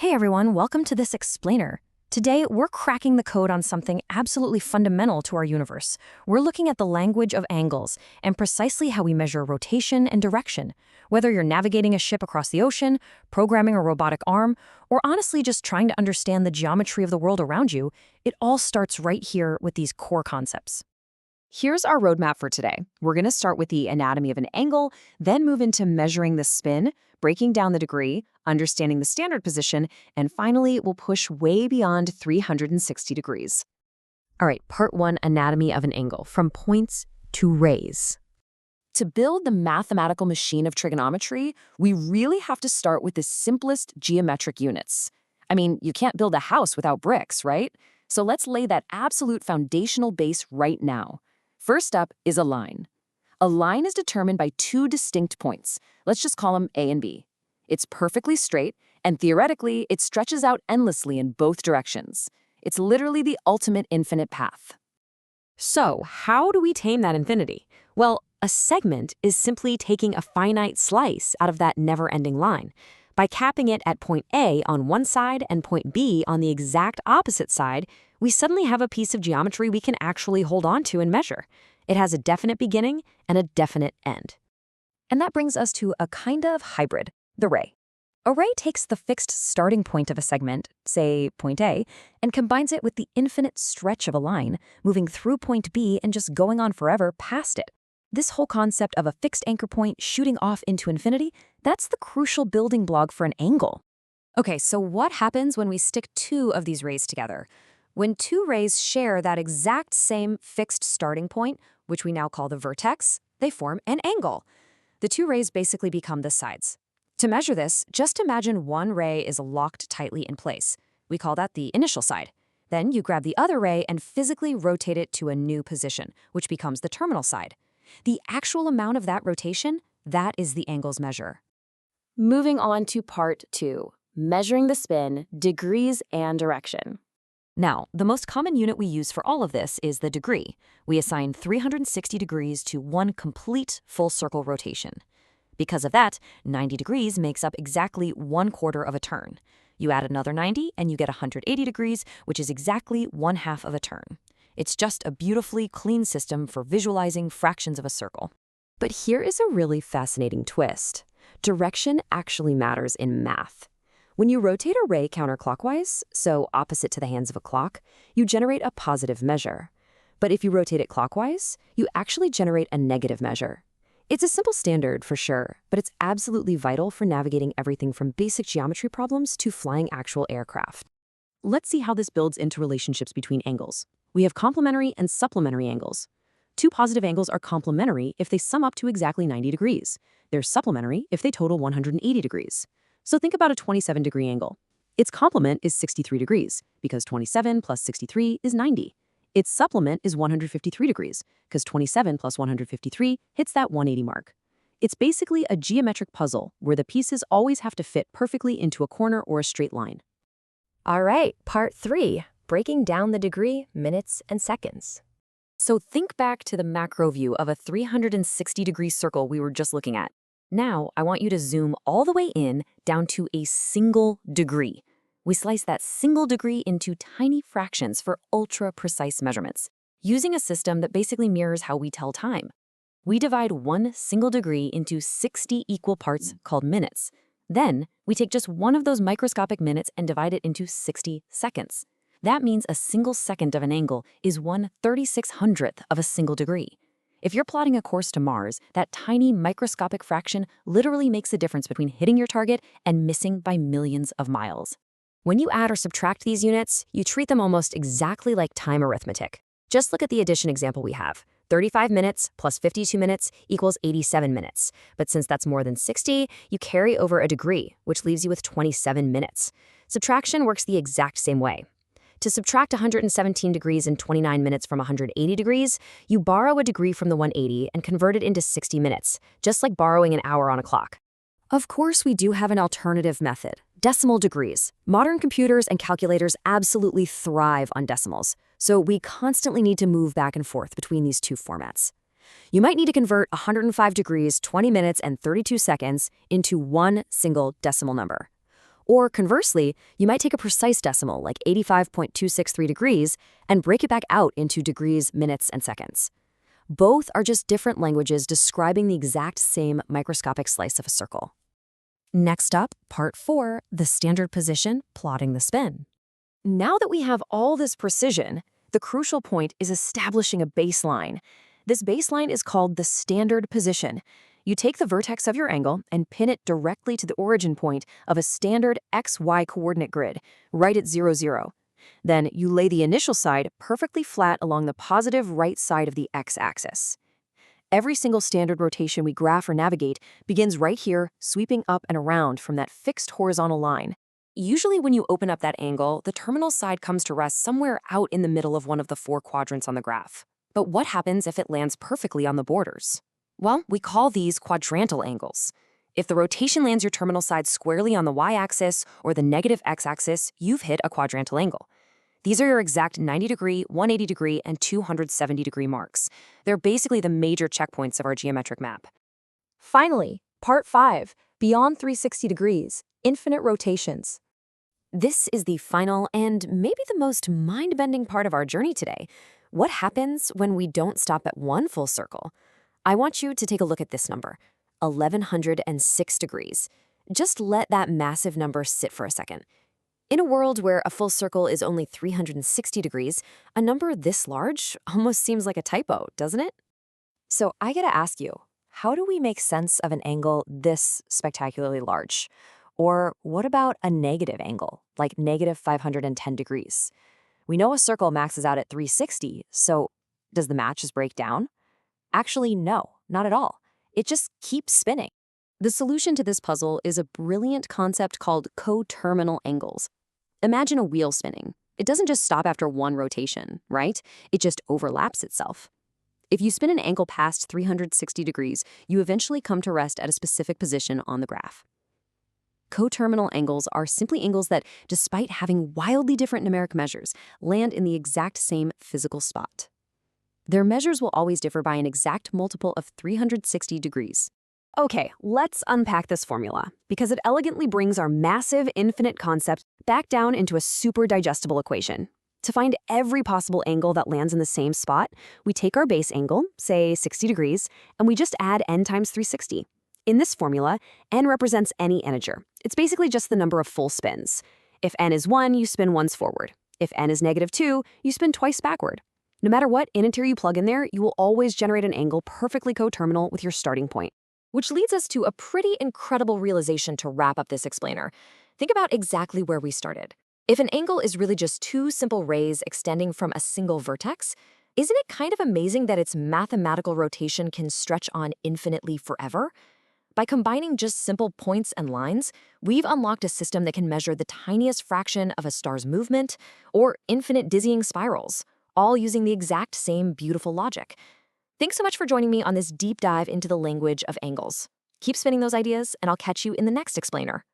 Hey everyone, welcome to this explainer. Today, we're cracking the code on something absolutely fundamental to our universe. We're looking at the language of angles and precisely how we measure rotation and direction. Whether you're navigating a ship across the ocean, programming a robotic arm, or honestly just trying to understand the geometry of the world around you, it all starts right here with these core concepts. Here's our roadmap for today. We're going to start with the anatomy of an angle, then move into measuring the spin, breaking down the degree, understanding the standard position, and finally, we'll push way beyond 360 degrees. All right, part one, anatomy of an angle, from points to rays. To build the mathematical machine of trigonometry, we really have to start with the simplest geometric units. I mean, you can't build a house without bricks, right? So let's lay that absolute foundational base right now. First up is a line. A line is determined by two distinct points. Let's just call them A and B. It's perfectly straight, and theoretically, it stretches out endlessly in both directions. It's literally the ultimate infinite path. So, how do we tame that infinity? Well, a segment is simply taking a finite slice out of that never-ending line. By capping it at point A on one side and point B on the exact opposite side, we suddenly have a piece of geometry we can actually hold on to and measure. It has a definite beginning and a definite end. And that brings us to a kind of hybrid, the ray. A ray takes the fixed starting point of a segment, say point A, and combines it with the infinite stretch of a line, moving through point B and just going on forever past it. This whole concept of a fixed anchor point shooting off into infinity, that's the crucial building block for an angle. Okay, so what happens when we stick two of these rays together? When two rays share that exact same fixed starting point, which we now call the vertex, they form an angle. The two rays basically become the sides. To measure this, just imagine one ray is locked tightly in place. We call that the initial side. Then you grab the other ray and physically rotate it to a new position, which becomes the terminal side. The actual amount of that rotation, that is the angle's measure. Moving on to part two, measuring the spin, degrees, and direction. Now, the most common unit we use for all of this is the degree. We assign 360 degrees to one complete full circle rotation. Because of that, 90 degrees makes up exactly 1/4 of a turn. You add another 90 and you get 180 degrees, which is exactly 1/2 of a turn. It's just a beautifully clean system for visualizing fractions of a circle. But here is a really fascinating twist. Direction actually matters in math. When you rotate a ray counterclockwise, so opposite to the hands of a clock, you generate a positive measure. But if you rotate it clockwise, you actually generate a negative measure. It's a simple standard for sure, but it's absolutely vital for navigating everything from basic geometry problems to flying actual aircraft. Let's see how this builds into relationships between angles. We have complementary and supplementary angles. Two positive angles are complementary if they sum up to exactly 90 degrees. They're supplementary if they total 180 degrees. So think about a 27-degree angle. Its complement is 63 degrees, because 27 plus 63 is 90. Its supplement is 153 degrees, because 27 plus 153 hits that 180 mark. It's basically a geometric puzzle where the pieces always have to fit perfectly into a corner or a straight line. All right, part three, breaking down the degree, minutes, and seconds. So think back to the macro view of a 360-degree circle we were just looking at. Now, I want you to zoom all the way in down to a single degree. We slice that single degree into tiny fractions for ultra-precise measurements, using a system that basically mirrors how we tell time. We divide one single degree into 60 equal parts called minutes. Then, we take just one of those microscopic minutes and divide it into 60 seconds. That means a single second of an angle is 1/3600th of a single degree. If you're plotting a course to Mars, that tiny microscopic fraction literally makes the difference between hitting your target and missing by millions of miles. When you add or subtract these units, you treat them almost exactly like time arithmetic. Just look at the addition example we have. 35 minutes plus 52 minutes equals 87 minutes. But since that's more than 60, you carry over a degree, which leaves you with 27 minutes. Subtraction works the exact same way. To subtract 117 degrees and 29 minutes from 180 degrees, you borrow a degree from the 180 and convert it into 60 minutes, just like borrowing an hour on a clock. Of course, we do have an alternative method, decimal degrees. Modern computers and calculators absolutely thrive on decimals, so we constantly need to move back and forth between these two formats. You might need to convert 105 degrees, 20 minutes, and 32 seconds into one single decimal number. Or conversely, you might take a precise decimal like 85.263 degrees and break it back out into degrees, minutes, and seconds. Both are just different languages describing the exact same microscopic slice of a circle. Next up, part 4, the standard position, plotting the spin. Now that we have all this precision, the crucial point is establishing a baseline. This baseline is called the standard position. You take the vertex of your angle and pin it directly to the origin point of a standard XY coordinate grid, right at 0, 0. Then you lay the initial side perfectly flat along the positive right side of the x-axis. Every single standard rotation we graph or navigate begins right here, sweeping up and around from that fixed horizontal line. Usually when you open up that angle, the terminal side comes to rest somewhere out in the middle of one of the 4 quadrants on the graph. But what happens if it lands perfectly on the borders? Well, we call these quadrantal angles. If the rotation lands your terminal side squarely on the y-axis or the negative x-axis, you've hit a quadrantal angle. These are your exact 90-degree, 180-degree, and 270-degree marks. They're basically the major checkpoints of our geometric map. Finally, part 5, beyond 360 degrees, infinite rotations. This is the final and maybe the most mind-bending part of our journey today. What happens when we don't stop at one full circle? I want you to take a look at this number, 1106 degrees. Just let that massive number sit for a second. In a world where a full circle is only 360 degrees, a number this large almost seems like a typo, doesn't it? So I gotta ask you, how do we make sense of an angle this spectacularly large? Or what about a negative angle, like negative 510 degrees? We know a circle maxes out at 360, so does the math just break down? Actually, no, not at all. It just keeps spinning. The solution to this puzzle is a brilliant concept called coterminal angles. Imagine a wheel spinning. It doesn't just stop after one rotation, right? It just overlaps itself. If you spin an angle past 360 degrees, you eventually come to rest at a specific position on the graph. Coterminal angles are simply angles that, despite having wildly different numeric measures, land in the exact same physical spot. Their measures will always differ by an exact multiple of 360 degrees. Okay, let's unpack this formula, because it elegantly brings our massive infinite concept back down into a super digestible equation. To find every possible angle that lands in the same spot, we take our base angle, say 60 degrees, and we just add n times 360. In this formula, n represents any integer. It's basically just the number of full spins. If n is 1, you spin once forward. If n is negative 2, you spin twice backward. No matter what integer you plug in there, you will always generate an angle perfectly coterminal with your starting point. Which leads us to a pretty incredible realization to wrap up this explainer. Think about exactly where we started. If an angle is really just 2 simple rays extending from a single vertex, isn't it kind of amazing that its mathematical rotation can stretch on infinitely forever? By combining just simple points and lines, we've unlocked a system that can measure the tiniest fraction of a star's movement or infinite dizzying spirals, all using the exact same beautiful logic. Thanks so much for joining me on this deep dive into the language of angles. Keep spinning those ideas, and I'll catch you in the next explainer.